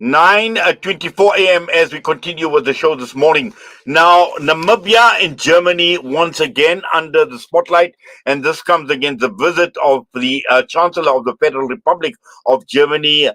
9:24 a.m. as we continue with the show this morning. Now, Namibia and Germany once again under the spotlight, and this comes against the visit of the Chancellor of the Federal Republic of Germany,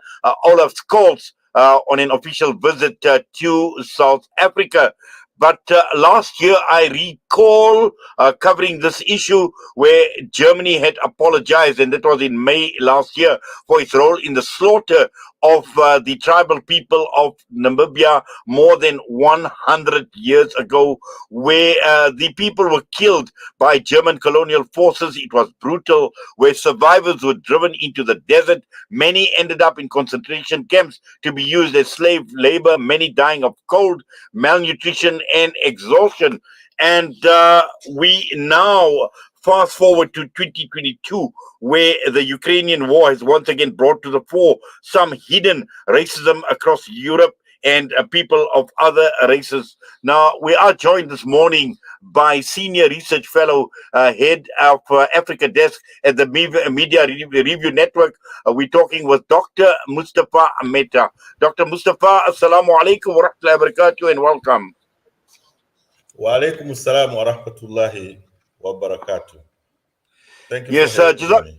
Olaf Scholz, on an official visit to South Africa. But last year, I recall covering this issue where Germany had apologized, and that was in May last year, for its role in the slaughter of the tribal people of Namibia more than 100 years ago, where the people were killed by German colonial forces. It was brutal, where survivors were driven into the desert. Many ended up in concentration camps to be used as slave labor, many dying of cold, malnutrition, and exhaustion. And we now fast forward to 2022, where the Ukrainian war has once again brought to the fore some hidden racism across Europe and people of other races. Now, we are joined this morning by Senior Research Fellow, Head of Africa Desk at the Media Review Network. We're talking with Dr. Mustafa Mehta. Dr. Mustafa, Assalamu alaikum wa rahmatullahi wa barakatuh, and welcome. Wa alaikum assalam wa rahmatullahi wa barakatuh. Thank you Yes, for having me.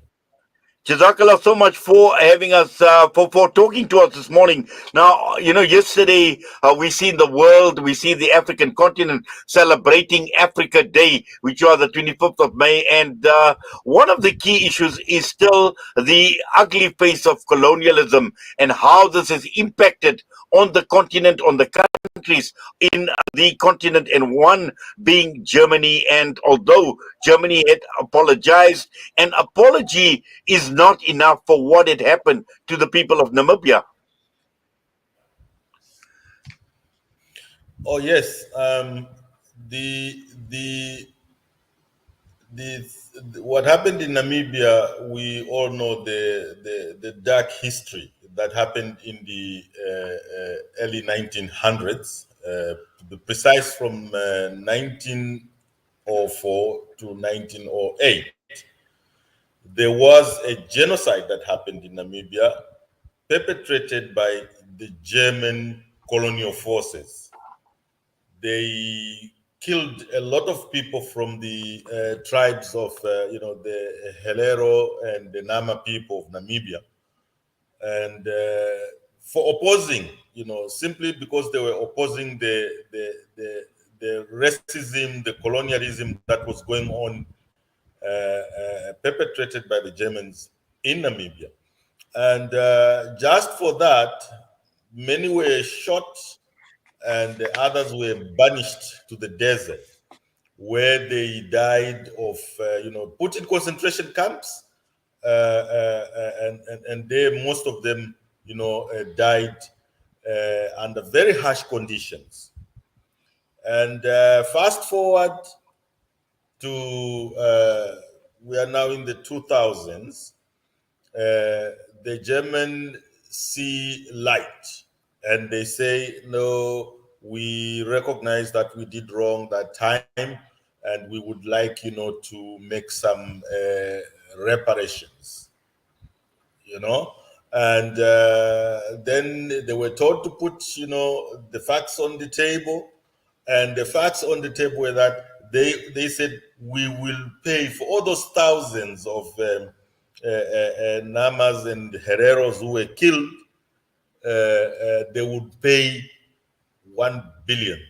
Jazakallah so much for having us, for talking to us this morning. Now, yesterday we see the world, we see the African continent celebrating Africa Day, which was the 25th of May. And one of the key issues is still the ugly face of colonialism and how this has impacted on the continent, on the countries in the continent, and one being Germany. And although Germany had apologized, an apology is not enough for what had happened to the people of Namibia. Oh yes, the what happened in Namibia, we all know the dark history that happened in the early 1900s, to be precise, from 1904 to 1908. There was a genocide that happened in Namibia, perpetrated by the German colonial forces. They killed a lot of people from the tribes of, the Helero and the Nama people of Namibia, and for opposing, simply because they were opposing the racism, the colonialism that was going on, perpetrated by the Germans in Namibia. And just for that, many were shot and the others were banished to the desert, where they died of, put in concentration camps, and there most of them, died under very harsh conditions. And fast forward to we are now in the 2000s. The German see light, and they say, no, we recognize that we did wrong that time, and we would like, to make some reparations, and then they were told to put, the facts on the table, and the facts on the table were that they said, we will pay for all those thousands of Namas and Hereros who were killed. They would pay $1 billion,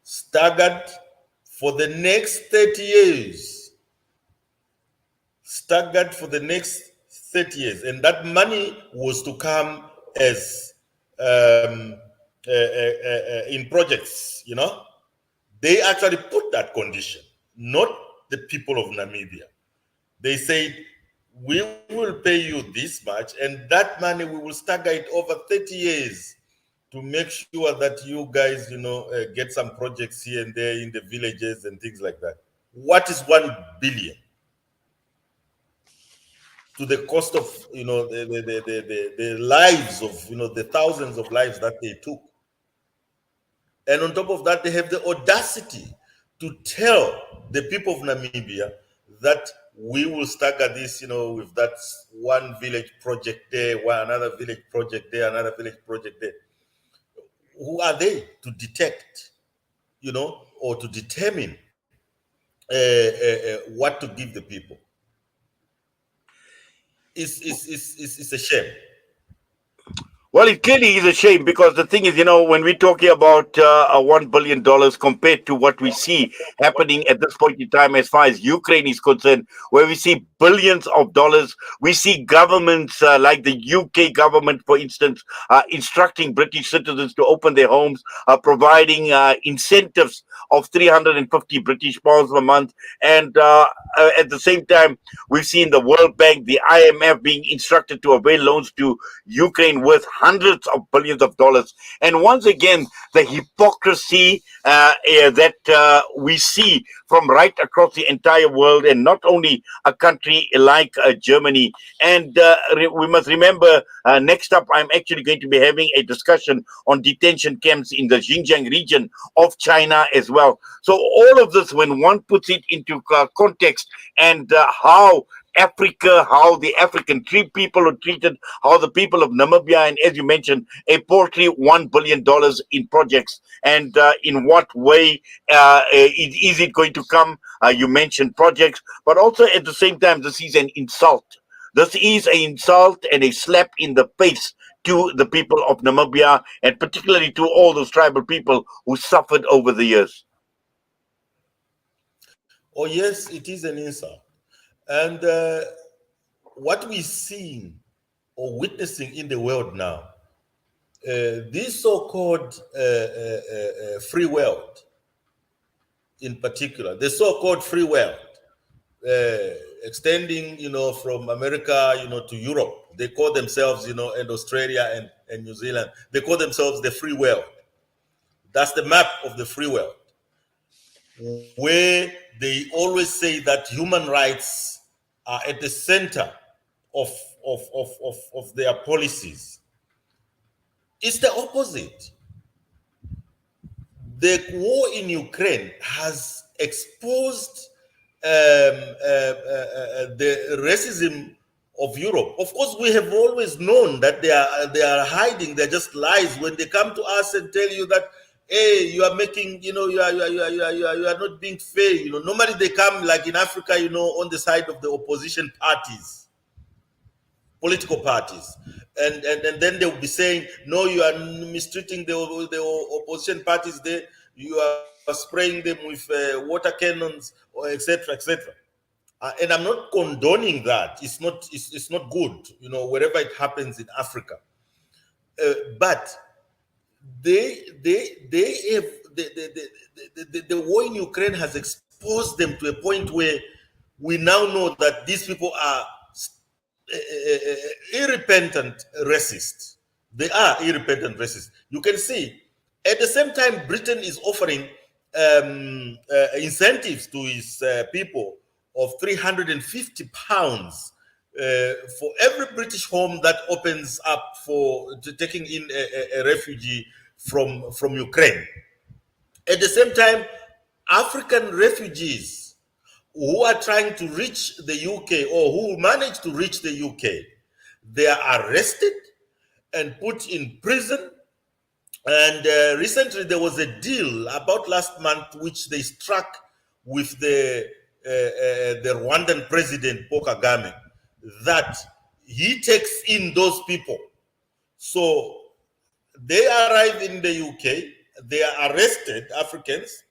staggered for the next 30 years. Staggered for the next 30 years. And that money was to come as in projects, They actually put that condition, not the people of Namibia. They said, we will pay you this much, and that money we will stagger it over 30 years to make sure that you guys, get some projects here and there in the villages and things like that. What is 1 billion to the cost of, the lives of, the thousands of lives that they took? And on top of that, they have the audacity to tell the people of Namibia that we will stagger this, with that one village project there, another village project there, another village project there. Who are they to detect, or to determine what to give the people? It's a shame. Well, it clearly is a shame because the thing is, when we're talking about $1 billion compared to what we see happening at this point in time as far as Ukraine is concerned, where we see billions of dollars, we see governments like the UK government, for instance, instructing British citizens to open their homes, providing incentives of 350 British pounds per month. And at the same time, we've seen the World Bank, the IMF being instructed to avail loans to Ukraine worth hundreds of billions of dollars. And once again, the hypocrisy that we see from right across the entire world, and not only a country like Germany. And we must remember, next up, I'm actually going to be having a discussion on detention camps in the Xinjiang region of China as well. So all of this, when one puts it into context, and how Africa, how the African people are treated, how the people of Namibia, and as you mentioned, a paltry $1 billion in projects, and in what way is it going to come? You mentioned projects, but also at the same time, this is an insult. This is an insult and a slap in the face to the people of Namibia, and particularly to all those tribal people who suffered over the years. Oh, yes, it is an insult. And what we're seeing or witnessing in the world now, this so-called free world, in particular, the so-called free world, extending, from America, to Europe. They call themselves, and Australia and New Zealand, they call themselves the free world. That's the map of the free world, where they always say that human rights are at the center of their policies. It's the opposite. The war in Ukraine has exposed the racism of Europe. Of course, we have always known that they are hiding. They're just lies when they come to us and tell you that, hey, you are making, you are not being fair. Normally they come, like in Africa, on the side of the opposition parties, political parties, and then they will be saying, no, you are mistreating the opposition parties. You are spraying them with water cannons, or etc. etc. And I'm not condoning that. It's not good, wherever it happens in Africa. But they have the war in Ukraine has exposed them to a point where we now know that these people are irrepentant racists. They are irrepentant racists. You can see at the same time Britain is offering incentives to its people of 350 pounds for every British home that opens up to taking in a refugee from Ukraine. At the same time, African refugees who are trying to reach the UK, or who manage to reach the UK, they are arrested and put in prison. And recently there was a deal about last month which they struck with the Rwandan president Paul Kagame, that he takes in those people. So they arrive in the UK, they are arrested, Africans,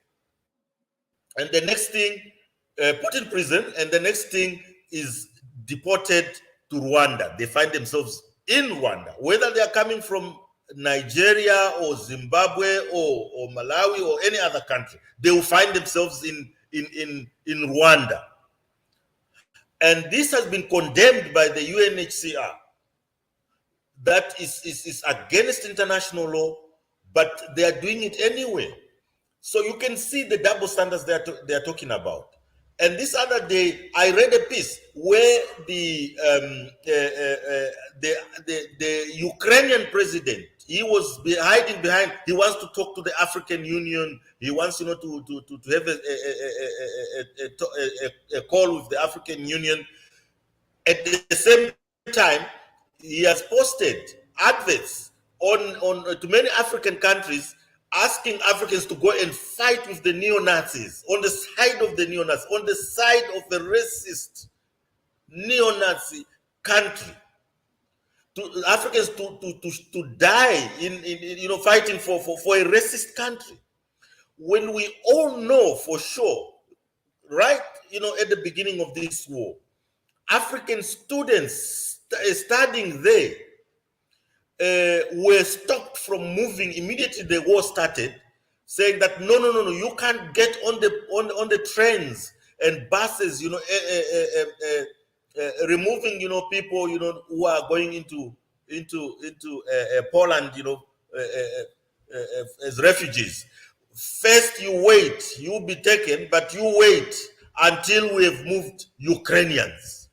and the next thing, put in prison, and the next thing is deported to Rwanda. They find themselves in Rwanda, whether they are coming from Nigeria or Zimbabwe or Malawi or any other country, they will find themselves in Rwanda. And this has been condemned by the UNHCR. That is against international law, but they are doing it anyway. So you can see the double standards they are talking about. And this other day, I read a piece where the Ukrainian president He was hiding behind. He wants to talk to the African Union. He wants, to have a call with the African Union. At the same time, he has posted adverts on to many African countries asking Africans to go and fight with the neo-Nazis, on the side of the neo-Nazis, on the side of the racist neo-Nazi country. To Africans to die in fighting for a racist country, when we all know for sure, right, at the beginning of this war, African students studying there were stopped from moving immediately the war started, saying that no, you can't get on the trains and buses, removing people who are going into Poland, as refugees. First, you wait, you'll be taken, but you wait until we have moved Ukrainians.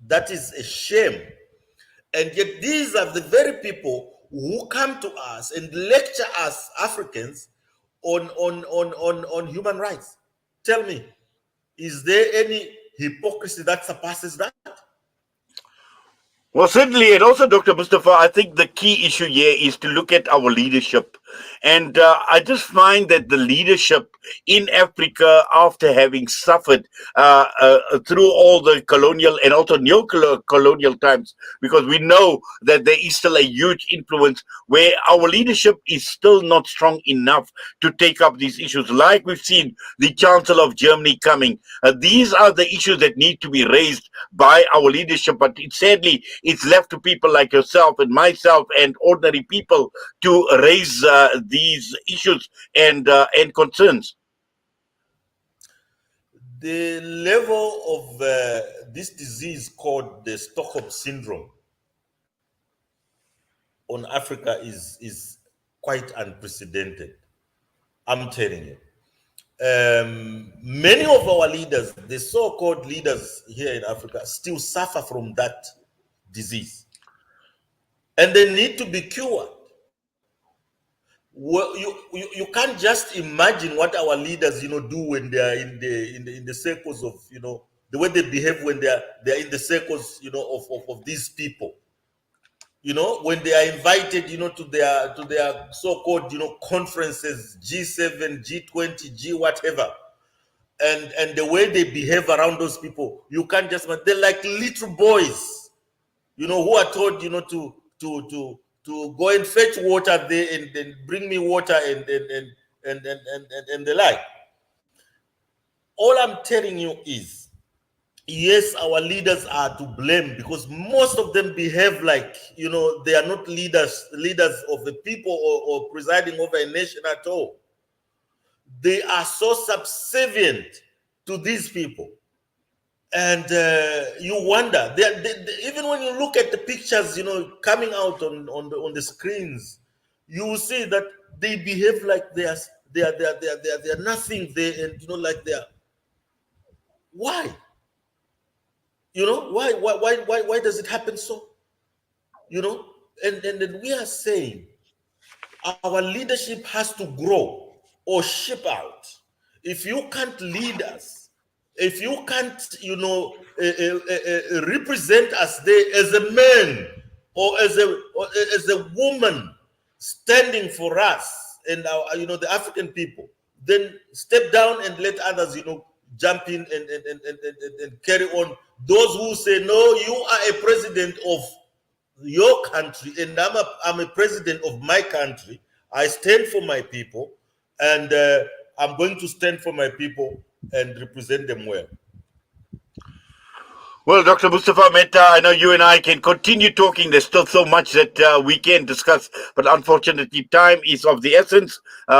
That is a shame. And yet these are the very people who come to us and lecture us Africans on human rights. Tell me, is there any hypocrisy that surpasses that? Well, certainly, and also, Dr. Mustafa, I think the key issue here is to look at our leadership. And I just find that the leadership in Africa, after having suffered through all the colonial and also neo-colonial times, because we know that there is still a huge influence where our leadership is still not strong enough to take up these issues. Like we've seen the Chancellor of Germany coming. These are the issues that need to be raised by our leadership, but sadly, it's left to people like yourself and myself and ordinary people to raise these issues and concerns. The level of this disease called the Stockholm syndrome on Africa is quite unprecedented. I'm telling you. Many of our leaders, the so-called leaders here in Africa, still suffer from that disease, and they need to be cured. Well, you can't just imagine what our leaders do when they are in the circles of the way they behave when they're in the circles of these people, when they are invited to their so-called conferences, G7, G20, G whatever, and the way they behave around those people, you can't just, they're like little boys who are told to go and fetch water there and then bring me water and the like. All I'm telling you is, yes, our leaders are to blame, because most of them behave like they are not leaders of the people or presiding over a nation at all. They are so subservient to these people. And you wonder, even when you look at the pictures, coming out on the screens, you will see that they behave like they are nothing there, and like they are. Why? Why does it happen so? And then we are saying our leadership has to grow or ship out. If you can't lead us, if you can't, represent us there as a man or as a woman standing for us and our, the African people, then step down and let others, jump in and carry on. Those who say, no, you are a president of your country and I'm a president of my country. I stand for my people, and I'm going to stand for my people and represent them well. Well, Dr. Mustafa Mehta, I know you and I can continue talking. There's still so much that we can discuss, but unfortunately, time is of the essence.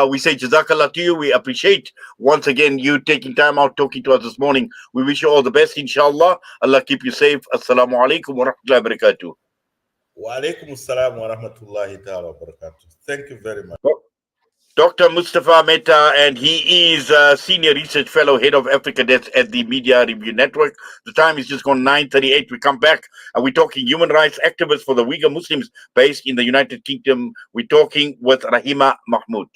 We say Jazakallah to you. We appreciate once again you taking time out talking to us this morning. We wish you all the best, inshallah. Allah keep you safe. Assalamu alaikum wa rahmatullahi wa barakatuh. Wa alaikum assalam wa rahmatullahi ta'ala wa barakatuh. Thank you very much. Dr. Mustafa Mehta, and he is a Senior Research Fellow, Head of Africa Desk at the Media Review Network. The time is just gone 9:38. We come back and we're talking human rights activists for the Uyghur Muslims based in the United Kingdom. We're talking with Rahima Mahmood.